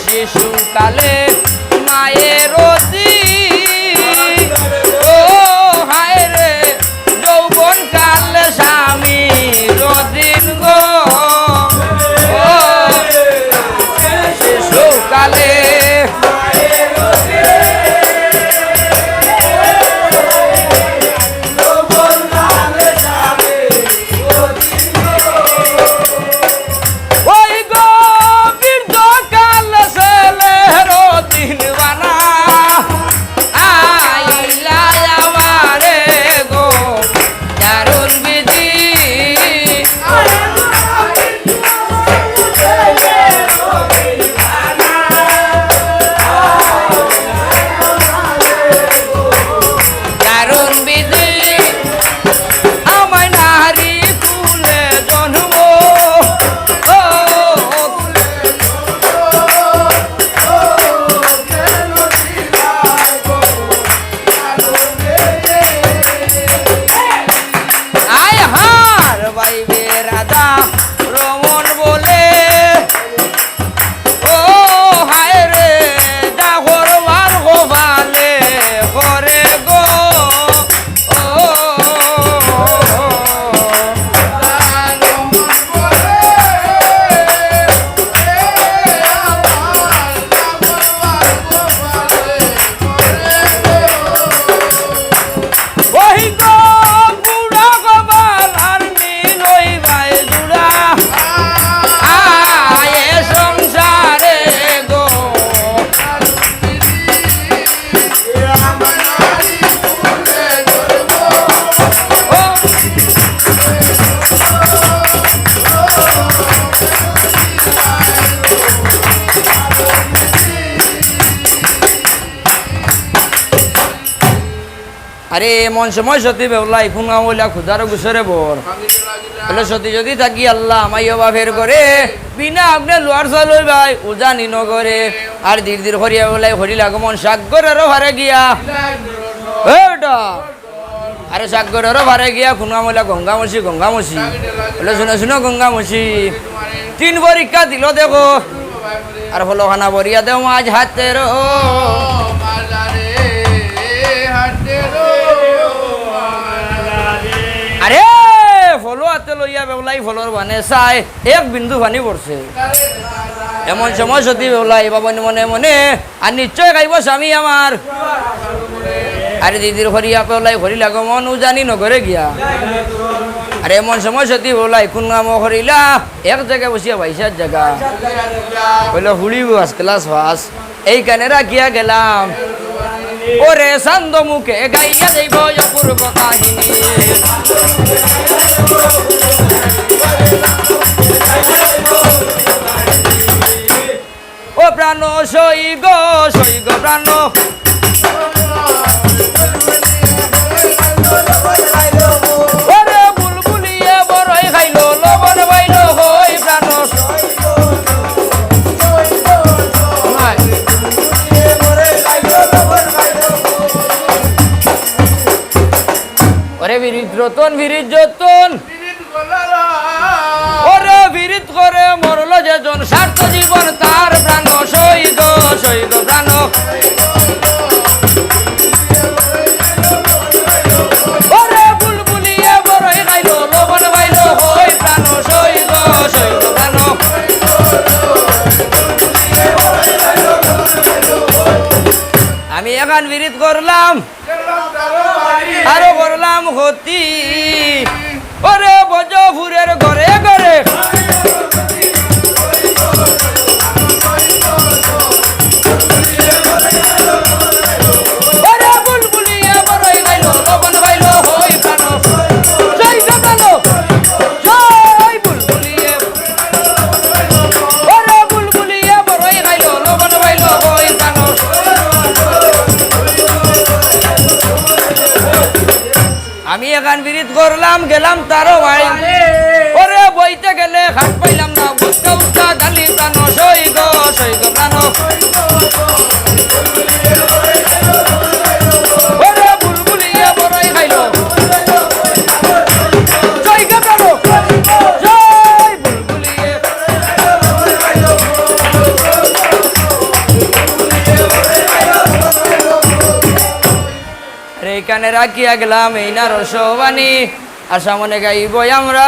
শিশুকালে মায়ের ও হায় রে যৌবন কাল স্বামী রদিন গো শিশুকালে আরে মন সময় সতী বেউলাই ফুঙ্গা মইলা খুদার গুছরে বর বলে সতী যদি থাকি আল্লাহ মাইও বাপের করে বিনা আপনি লোয়ার চাল হই ভাই উজানি নগরে আর ধীর ধীর হরিয়া বেলাই হরিল আগমন সাগরেরও ভারে গিয়া ওটা আরে সাগরেরও ভারে গিয়া ফুঙ্গা মইলা গঙ্গামসি বলে শুনে শুনো গঙ্গামসি 3 পরীক্ষা দিল দেখো আর ফলখানা বরিয়া দেও আজ হাতের আরে ফলো হাতে লইয়া বেউলাই ফলর বানে চাই 1 বিন্দু পানি পড়ছে এমন সময় সতী বেউলাই বাবনি মনে মনে আর নিশ্চয় খাইব স্বামী আমার আরে দিদির হরিয়া বেউলাই হরিল আগমন উজানি নগরে গিয়া আরে এমন সময় সতী বেউলাই কোন নাম হরিলা এক জায়গায় বসিয়া বাইশার জায়গা বললো হুড়ি বাস ক্লাস ফাস এইখানে রাখিয়া গেলাম ওরে সান্দ মুখে গাইয়া যাইব অপূর্ব কাহিনী ও প্রাণ সই গো প্রাণ ওরে বুলবুলিয়ে বড়ই খাইলো লবণ বাইলো হই প্রাণ ওরে বিরিত রতন বিরিত যতন ওরে বিরিত করে মরল যেজন স্বার্থ জীবন তার প্রাণ সই গো প্রাণ ওরে বুলবুলিয়ে বড়ই খাইলো লবণ বাইলো হই প্রাণ সই গো প্রাণ আমি এখন বিরিত করলাম আরো করলাম ক্ষতি ওরে বজফুরের ঘরে ঘরে ওরে বুলবুলিয়ে বড়ই গাইলো লবণ গাইলো হই প্রাণ জয় প্রাণ জয় বুলবুলিয়ে ওরে বুলবুলিয়ে বড়ই গাইলো লবণ গাইলো হই প্রাণ আমি এখান বিরিত করলাম গেলাম তারও ভাই ওরে বইতে গেলে খাট পাইলাম না উস্কা উস্কা গালি প্রাণ সই গো প্রাণ ওরে বুলবুলিয়ে বড়ই খাইলো জয় গো প্রাণ জয় বুলবুলিয়ে এইখানে রাখিয়া গেলাম এই না রসবানি আর সামনে গাইব আমরা